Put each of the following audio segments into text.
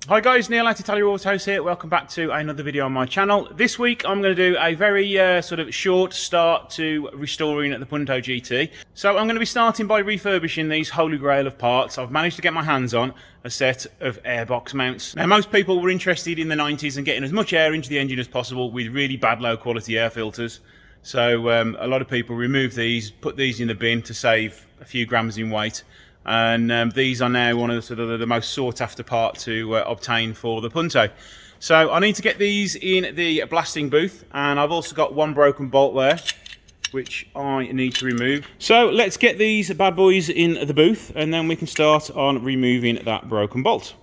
Hi guys, Neil at Italia Autos here. Welcome back to another video on my channel. This week I'm going to do a very sort of short start to restoring the Punto GT. So I'm going to be starting by refurbishing these holy grail of parts. I've managed to get my hands on a set of airbox mounts. Now most people were interested in the 90s and getting as much air into the engine as possible with really bad low quality air filters. So a lot of people removed these, put these in the bin to save a few grams in weight. And these are now one of the, sort of the most sought after part to obtain for the Punto. So I need to get these in the blasting booth, and I've also got one broken bolt there which I need to remove. So let's get these bad boys in the booth and then we can start on removing that broken bolt.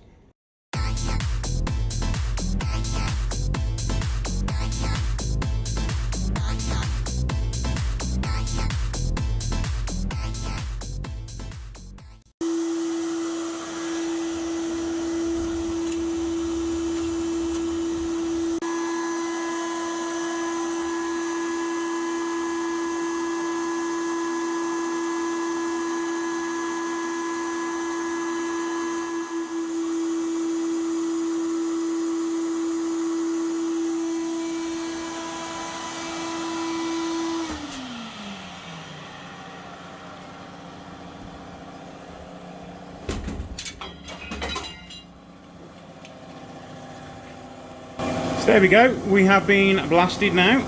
So there we go, we have been blasted now.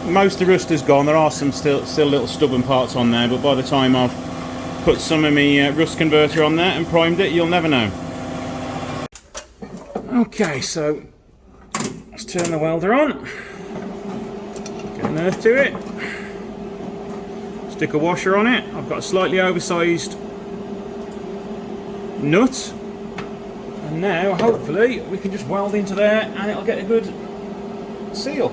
Most of the rust is gone, there are some still little stubborn parts on there, but by the time I've put some of my rust converter on there and primed it, you'll never know. Okay, so let's turn the welder on, get an earth to it, stick a washer on it. I've got a slightly oversized nut. And now, hopefully, we can just weld into there and it'll get a good seal.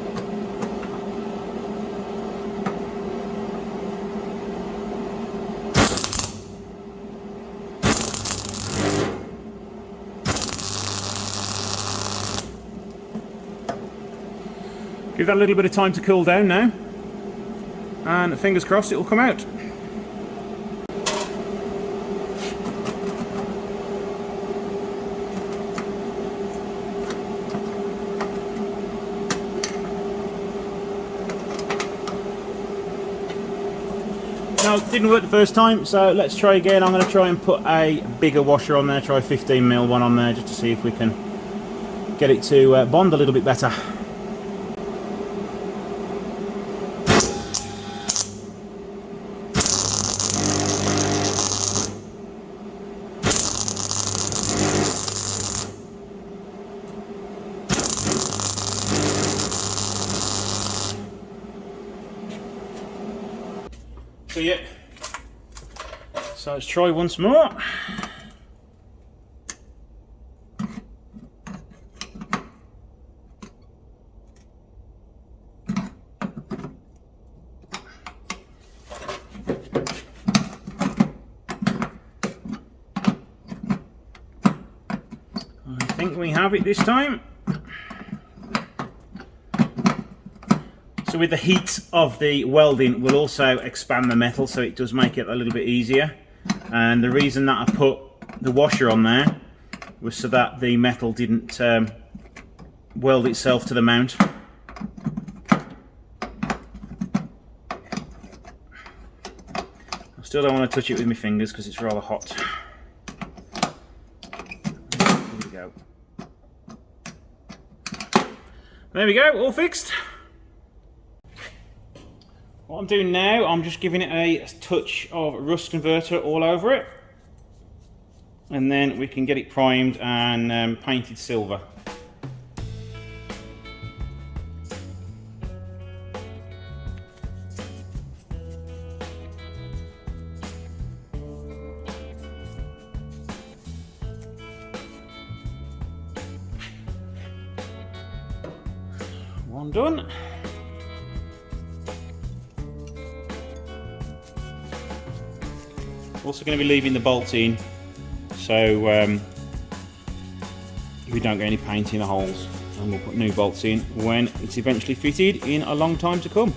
Give that a little bit of time to cool down now. And fingers crossed it'll come out. No, it didn't work the first time, so let's try again. I'm going to try and put a bigger washer on there, try a 15mm one on there, just to see if we can get it to bond a little bit better. So yeah, so let's try once more. I think we have it this time. So with the heat of the welding will also expand the metal, so it does make it a little bit easier. And the reason that I put the washer on there was so that the metal didn't weld itself to the mount. I still don't want to touch it with my fingers because it's rather hot. There we go. There we go, all fixed. What I'm doing now, I'm just giving it a touch of rust converter all over it, and then we can get it primed and painted silver. One done. Also going to be leaving the bolts in so we don't get any paint in the holes, and we'll put new bolts in when it's eventually fitted in a long time to come.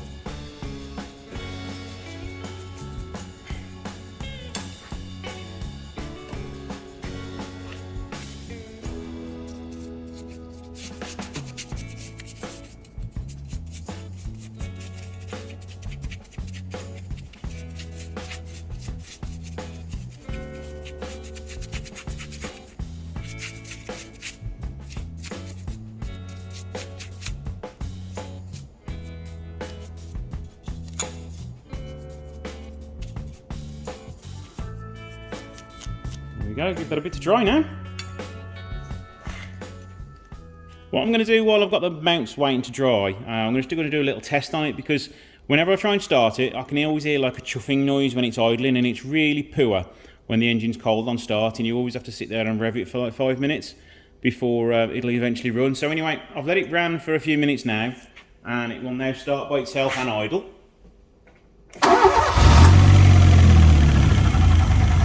we go, give that a bit to dry now. What I'm going to do while I've got the mounts waiting to dry, I'm just going to do a little test on it, because whenever I try and start it, I can always hear like a chuffing noise when it's idling, and it's really poor when the engine's cold on starting. You always have to sit there and rev it for like 5 minutes before it'll eventually run. So anyway, I've let it run for a few minutes now, and it will now start by itself and idle.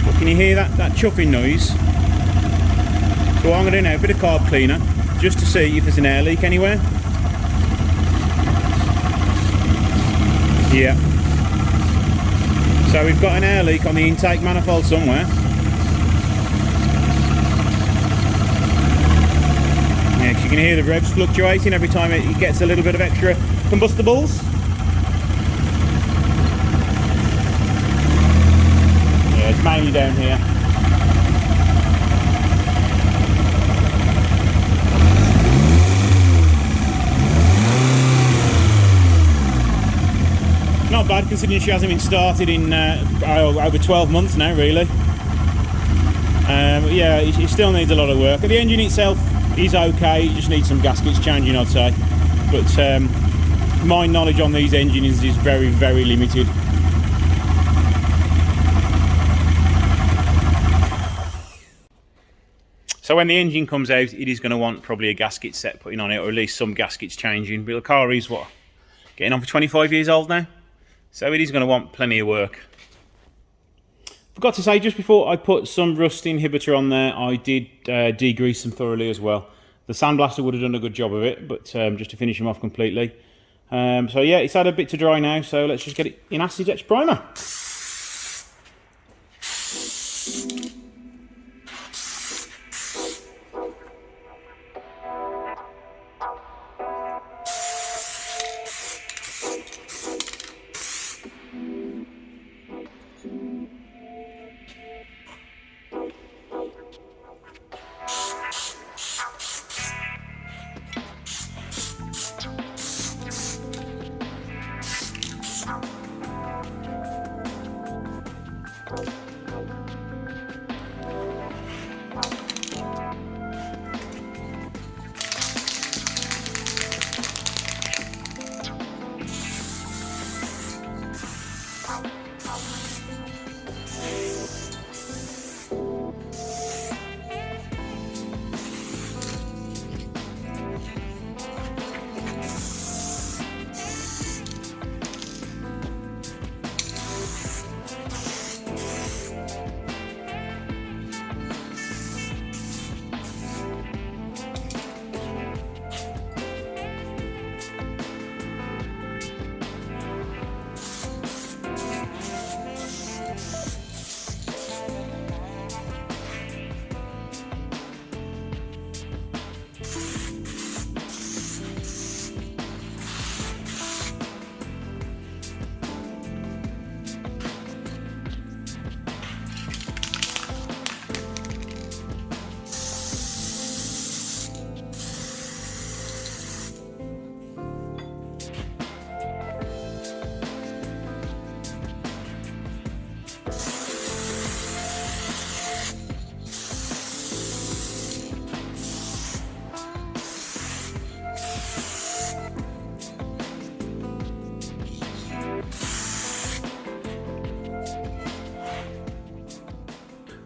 But can you hear that chuffing noise? So what I'm going to do now, a bit of carb cleaner, just to see if there's an air leak anywhere. Yeah. So we've got an air leak on the intake manifold somewhere. Yeah, 'cause you can hear the revs fluctuating every time it gets a little bit of extra combustibles. Yeah, it's mainly down here. Not bad considering she hasn't been started in over 12 months now, really. But yeah, it still needs a lot of work. The engine itself is okay, it just needs some gaskets changing, I'd say. But my knowledge on these engines is very, very limited. So when the engine comes out, it is going to want probably a gasket set putting on it, or at least some gaskets changing. But the car is, what, getting on for 25 years old now? So it is going to want plenty of work. Forgot to say, just before I put some rust inhibitor on there, I did degrease them thoroughly as well. The sandblaster would have done a good job of it, but just to finish them off completely. So yeah, it's had a bit to dry now, so let's just get it in acid etch primer.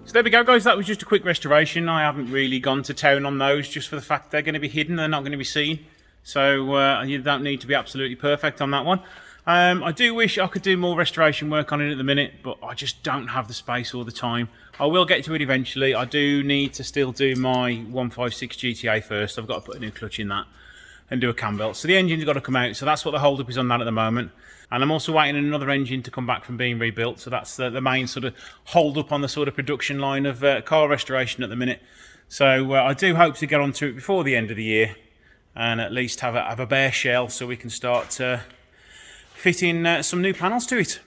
So there we go, guys, that was just a quick restoration. I haven't really gone to town on those, just for the fact they're going to be hidden, they're not going to be seen. So you don't need to be absolutely perfect on that one. I do wish I could do more restoration work on it at the minute, but I just don't have the space all the time. I will get to it eventually. I do need to still do my 156 GTA first. I've got to put a new clutch in that and do a cam belt. So the engine's got to come out, so that's what the hold up is on that at the moment. And I'm also waiting on another engine to come back from being rebuilt, so that's the main sort of hold up on the sort of production line of car restoration at the minute. So I do hope to get onto it before the end of the year and at least have a bare shell so we can start fitting some new panels to it.